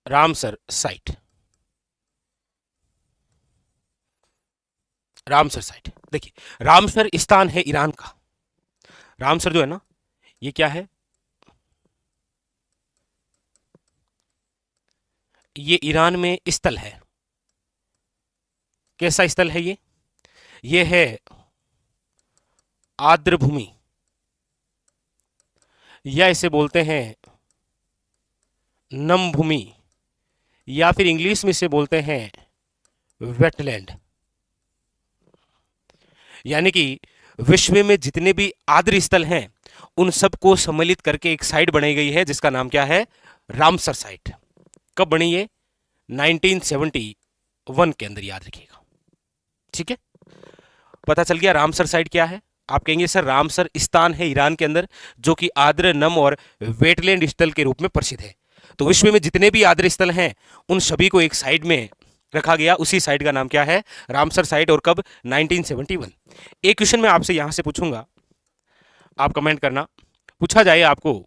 Ramsar site. Ramsar site देखिए, Ramsar स्थान है ईरान का। रामसर जो है ना, ये क्या है? ये ईरान में स्थल है। कैसा स्थल है ये? ये है आर्द्र भूमि, या इसे बोलते हैं नम भूमि, या फिर इंग्लिश में इसे बोलते हैं वेटलैंड। यानी कि विश्व में जितने भी आर्द्र स्थल हैं उन सबको सम्मिलित करके एक साइट बनाई गई है जिसका नाम क्या है? Ramsar site. कब बनी है? 1971 के अंदर, याद रखिएगा। ठीक है, पता चल गया रामसर साइट क्या है। आप कहेंगे सर रामसर स्थान है ईरान के अंदर जो कि आर्द्र, नम और वेटलैंड स्थल के रूप में प्रसिद्ध है। तो विश्व में जितने भी आर्द्र स्थल हैं उन सभी को एक साइड में रखा गया। उसी साइट का नाम क्या है? Ramsar site. और कब? 1971। एक क्वेश्चन मैं आपसे यहां से पूछूंगा, आप कमेंट करना। पूछा जाए आपको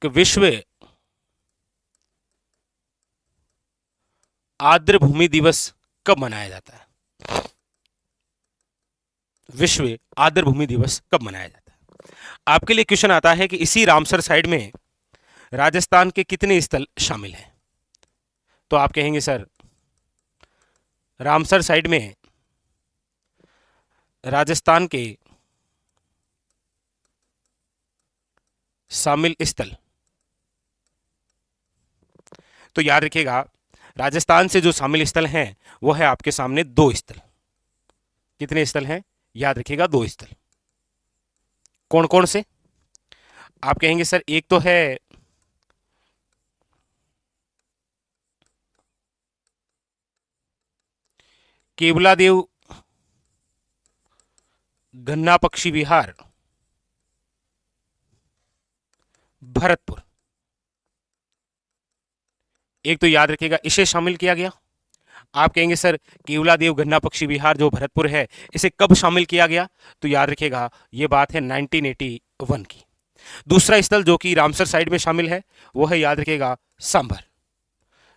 कि विश्व आर्द्र भूमि दिवस कब मनाया जाता है? विश्व आर्द्र भूमि दिवस कब मनाया जाता है? आपके लिए क्वेश्चन आता है कि इसी रामसर साइट में राजस्थान के कितने स्थल शामिल हैं? तो आप कहेंगे सर रामसर साइट में राजस्थान के शामिल स्थल, तो याद रखिएगा राजस्थान से जो शामिल स्थल हैं वो है आपके सामने दो स्थल। कितने स्थल हैं? याद रखिएगा दो स्थल। कौन कौन से? आप कहेंगे सर एक तो है केवलादेव गन्ना पक्षी विहार भरतपुर। एक तो याद रखिएगा इसे शामिल किया गया। आप कहेंगे सर केवलादेव गन्ना पक्षी विहार जो भरतपुर है इसे कब शामिल किया गया? तो याद रखिएगा ये बात है 1981 की। दूसरा स्थल जो कि रामसर साइड में शामिल है वो है, याद रखिएगा, सांभर।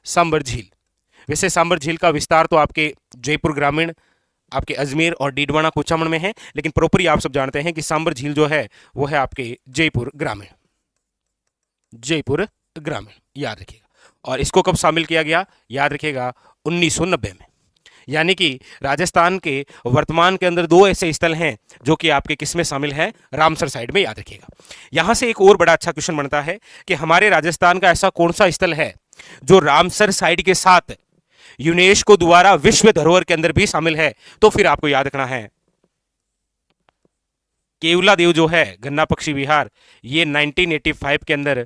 सांभर झील। वैसे सांभर झील का विस्तार तो आपके जयपुर ग्रामीण, आपके अजमेर और डीडवाना कुचामन में है, लेकिन प्रॉपरली आप सब जानते हैं कि सांभर झील जो है वो है आपके जयपुर ग्रामीण। जयपुर ग्रामीण, याद रखिएगा। और इसको कब शामिल किया गया? याद रखिएगा 1990 में। यानी कि राजस्थान के वर्तमान के अंदर दो ऐसे स्थल हैं जो कि आपके किस में शामिल हैं? रामसर साइड में, याद रखिएगा। यहां से एक और बड़ा अच्छा क्वेश्चन बनता है कि हमारे राजस्थान का ऐसा कौन सा स्थल है जो रामसर साइड के साथ यूनेस्को द्वारा विश्व धरोहर के अंदर भी शामिल है? तो फिर आपको याद रखना है केवलादेव जो है गन्ना पक्षी विहार, ये 1985 के अंदर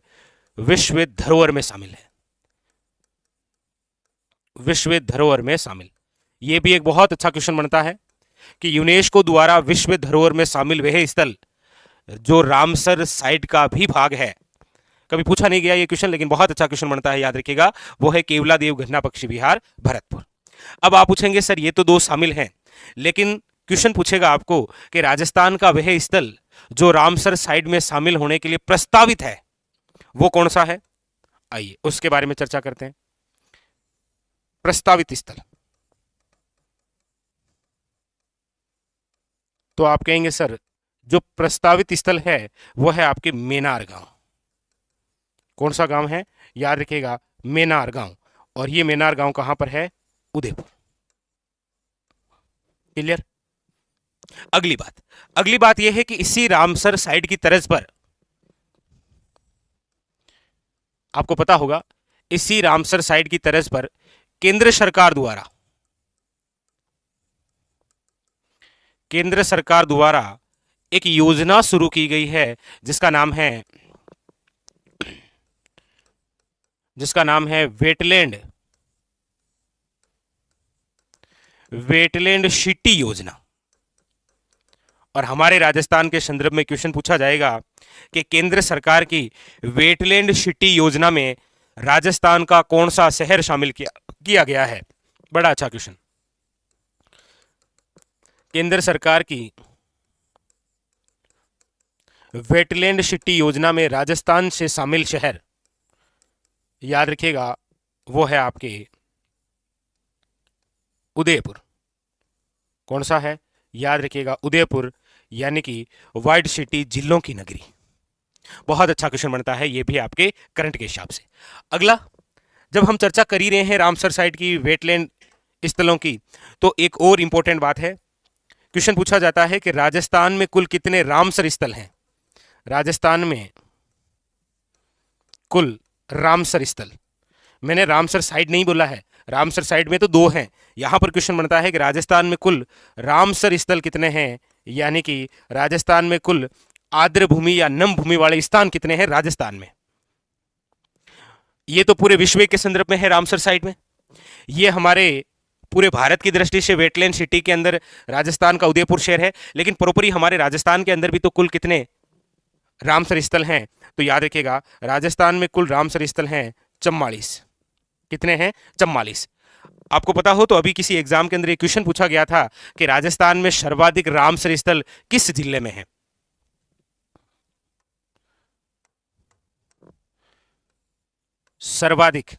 विश्व धरोहर में शामिल है। विश्व धरोहर में शामिल। यह भी एक बहुत अच्छा क्वेश्चन बनता है कि यूनेस्को द्वारा विश्व धरोहर में शामिल वह स्थल जो रामसर साइट का भी भाग है। कभी पूछा नहीं गया ये क्वेश्चन, लेकिन बहुत अच्छा क्वेश्चन बनता है, याद रखिएगा। वो है केवलादेव गन्ना पक्षी विहार भरतपुर। अब आप पूछेंगे सर ये तो दो शामिल हैं, लेकिन क्वेश्चन पूछेगा आपको कि राजस्थान का वह स्थल जो रामसर साइट में शामिल होने के लिए प्रस्तावित है वो कौन सा है? आइए उसके बारे में चर्चा करते हैं। प्रस्तावित स्थल, तो आप कहेंगे सर जो प्रस्तावित स्थल है वो है आपके मेनार गांव। कौन सा गांव है? याद रखिएगा मेनार गांव। और ये मेनार गांव कहां पर है? उदयपुर। क्लियर? अगली बात यह है कि इसी रामसर साइट की तर्ज पर आपको पता होगा, इसी रामसर साइट की तर्ज पर केंद्र सरकार द्वारा एक योजना शुरू की गई है जिसका नाम है वेटलैंड सिटी योजना। और हमारे राजस्थान के संदर्भ में क्वेश्चन पूछा जाएगा कि केंद्र सरकार की वेटलैंड सिटी योजना में राजस्थान का कौन सा शहर शामिल किया गया है? बड़ा अच्छा क्वेश्चन। केंद्र सरकार की वेटलैंड सिटी योजना में राजस्थान से शामिल शहर याद रखिएगा वो है आपके उदयपुर। कौन सा है? याद रखिएगा उदयपुर, यानी कि वाइट सिटी, जिलों की नगरी। बहुत अच्छा क्वेश्चन बनता है ये भी आपके करंट के हिसाब से। अगला, जब हम चर्चा कर ही रहे हैं रामसर साइट की, वेटलैंड स्थलों की, तो एक और इंपॉर्टेंट बात है। क्वेश्चन पूछा जाता है कि राजस्थान में कुल कितने रामसर स्थल हैं? राजस्थान में कुल रामसर स्थल, मैंने रामसर साइट नहीं बोला है, रामसर साइट में तो 2 हैं। यहां पर क्वेश्चन बनता है कि राजस्थान में कुल रामसर स्थल कितने हैं, यानी कि राजस्थान में कुल आर्द्र भूमि या नम भूमि वाले स्थान कितने हैं राजस्थान में। ये तो पूरे विश्व के संदर्भ में है रामसर साइट में, ये हमारे पूरे भारत की दृष्टि से वेटलैंड सिटी के अंदर राजस्थान का उदयपुर शहर है, लेकिन प्रोपरी हमारे राजस्थान के अंदर भी तो कुल कितने रामसर स्थल हैं? तो याद रखिएगा राजस्थान में कुल रामसर स्थल हैं 44। कितने हैं? 44। आपको पता हो तो अभी किसी एग्जाम के अंदर एक क्वेश्चन पूछा गया था कि राजस्थान में सर्वाधिक रामसर स्थल किस जिले में है? सर्वाधिक,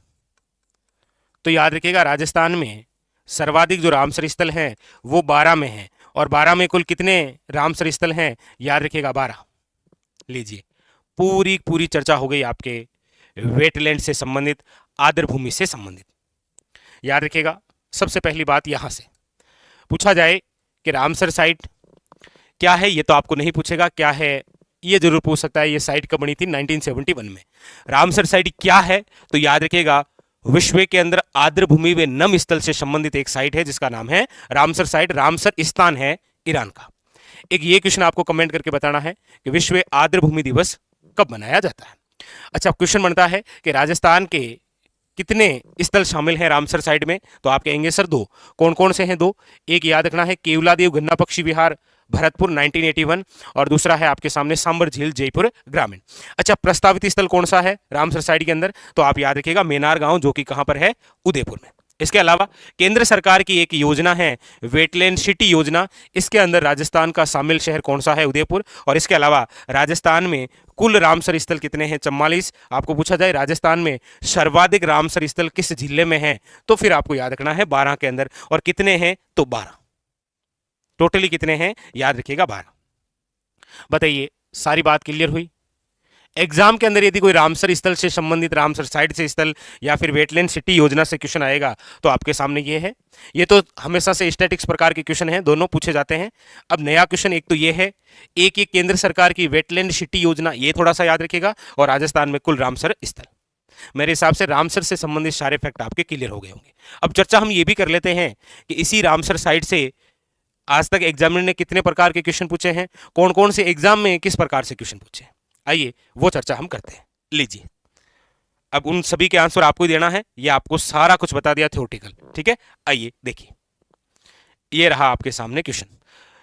तो याद रखिएगा राजस्थान में सर्वाधिक जो रामसर स्थल हैं वो 12 में है। और 12 में कुल कितने रामसर स्थल हैं? याद रखिएगा 12। लीजिए, पूरी पूरी चर्चा हो गई आपके वेटलैंड से संबंधित, आर्द्र भूमि से संबंधित। याद रखिएगा सबसे पहली बात, यहां से पूछा जाए कि रामसर साइट क्या है, ये तो आपको नहीं पूछेगा क्या है, ये जरूर पूछ सकता है ये साइट कब बनी थी 1971 में। रामसर साइट क्या है? तो याद रखिएगा विश्व के अंदर आर्द्र भूमि व नम स्थल से संबंधित एक साइट है जिसका नाम है रामसर साइट। रामसर स्थान है ईरान का। एक ये क्वेश्चन आपको कमेंट करके बताना है कि विश्व आर्द्र भूमि दिवस कब मनाया जाता है। अच्छा, क्वेश्चन बनता है कि राजस्थान के कितने स्थल शामिल हैं रामसर साइट में? तो आप कहेंगे सर 2। कौन कौन से हैं 2? एक याद रखना है केवलादेव गन्ना पक्षी विहार भरतपुर 1981, और दूसरा है आपके सामने सांबर झील जयपुर ग्रामीण। अच्छा, प्रस्तावित स्थल कौन सा है रामसर साइट के अंदर? तो आप याद रखिएगा मेनार गांव, जो कि कहां पर है? उदयपुर में। इसके अलावा केंद्र सरकार की एक योजना है वेटलैंड सिटी योजना, इसके अंदर राजस्थान का शामिल शहर कौन सा है? उदयपुर। और इसके अलावा राजस्थान में कुल रामसर स्थल कितने हैं? 44। आपको पूछा जाए राजस्थान में सर्वाधिक रामसर स्थल किस जिले में है, तो फिर आपको याद रखना है 12 के अंदर। और कितने हैं? तो 12। टोटली कितने हैं? याद रखिएगा 12। बताइए, सारी बात क्लियर हुई? एग्जाम के अंदर यदि कोई रामसर स्थल से संबंधित, रामसर साइट से स्थल या फिर वेटलैंड सिटी योजना से क्वेश्चन आएगा तो आपके सामने ये है। ये तो हमेशा से स्टैटिक्स प्रकार के क्वेश्चन हैं, दोनों पूछे जाते हैं। अब नया क्वेश्चन एक तो ये है, एक केंद्र सरकार की वेटलैंड सिटी योजना, ये थोड़ा सा याद रखिएगा, और राजस्थान में कुल रामसर स्थल। मेरे हिसाब से रामसर से संबंधित सारे फैक्ट आपके क्लियर हो गए होंगे। अब चर्चा हम ये भी कर लेते हैं कि इसी रामसर साइट से आज तक एग्जामिनर ने कितने प्रकार के क्वेश्चन पूछे हैं, कौन कौन से एग्जाम में किस प्रकार से क्वेश्चन पूछे हैं, आइए वो चर्चा हम करते हैं। लीजिए, अब उन सभी के आंसर आपको ही देना है, ये आपको सारा कुछ बता दिया थ्योरेटिकल, ठीक है। आइए देखिए, ये रहा आपके सामने क्वेश्चन।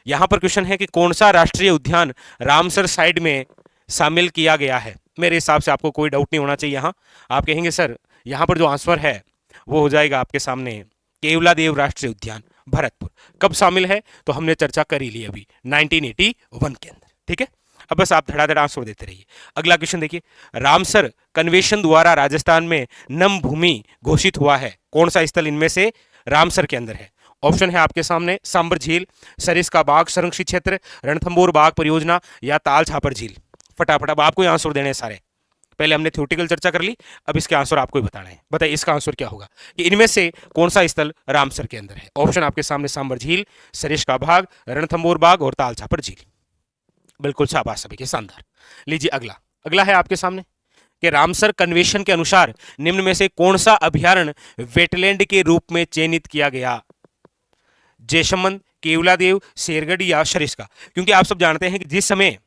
यहां पर क्वेश्चन है कि कौन सा राष्ट्रीय उद्यान रामसर साइट में शामिल किया गया है। मेरे हिसाब से आपको कोई डाउट नहीं होना चाहिए। यहां आप कहेंगे सर यहां पर जो आंसर है वो हो जाएगा आपके सामने केवलादेव राष्ट्रीय उद्यान भरतपुर। कब शामिल है? तो हमने चर्चा कर ही ली अभी 1981 के अंदर, ठीक है। अब बस आप धड़ाधड़ आंसर देते रहिए। अगला क्वेश्चन देखिए, रामसर कन्वेंशन द्वारा राजस्थान में नम भूमि घोषित हुआ है, कौन सा स्थल इनमें से रामसर के अंदर है? ऑप्शन है आपके सामने सांबर झील, सरिस्का बाग संरक्षित क्षेत्र, रणथंभौर बाग परियोजना, या ताल छापर झील। फटाफट अब आपको आंसर देने हैं सारे। पहले हमने थ्योरेटिकल चर्चा कर ली, अब इसके आंसर आपको ही बताना है। बताइए इसका आंसर क्या होगा कि इनमें से कौन सा स्थल रामसर के अंदर है? ऑप्शन आपके सामने सांबर झील, सरिस्का बाग, रणथंभौर बाग और ताल छापर झील। बिल्कुल शाबाश सभी के, शानदार। लीजिए अगला, अगला है आपके सामने कि रामसर कन्वेंशन के अनुसार निम्न में से कौन सा अभ्यारण्य वेटलैंड के रूप में चयनित किया गया? जैसमंद, केवलादेव, शेरगढ़ या सरिस्का। क्योंकि आप सब जानते हैं कि जिस समय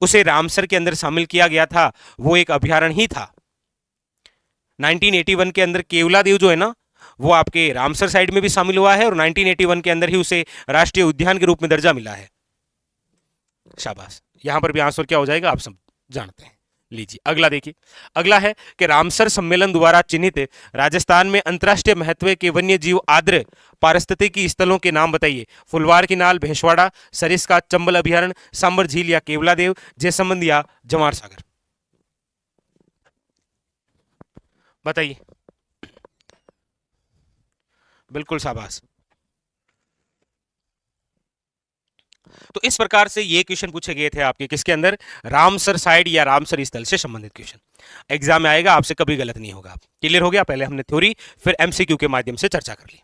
उसे रामसर के अंदर शामिल किया गया था वो एक अभ्यारण्य ही था। 1981 के अंदर केवलादेव जो है ना वो आपके रामसर साइड में भी शामिल हुआ है और 1981 के अंदर ही उसे राष्ट्रीय उद्यान के रूप में दर्जा मिला है। शाबाश, यहां पर भी आंसर क्या हो जाएगा आप सब जानते हैं। लीजिए अगला देखिए, अगला है कि रामसर सम्मेलन द्वारा चिन्हित राजस्थान में अंतर्राष्ट्रीय महत्व के वन्य जीव आर्द्र पारिस्थितिकी स्थलों के नाम बताइए। फुलवार की नाल, भैंसवाड़ा, सरिस्का, चंबल अभ्यारण्य, सांबर झील या केवलादेव, जयसमंद या जवार सागर। बताइए। बिल्कुल शाबाश। तो इस प्रकार से ये क्वेश्चन पूछे गए थे आपके किसके अंदर, रामसर साइड या रामसर स्थल से संबंधित क्वेश्चन एग्जाम में आएगा, आपसे कभी गलत नहीं होगा। क्लियर हो गया? पहले हमने थ्योरी फिर एमसीक्यू के माध्यम से चर्चा कर ली।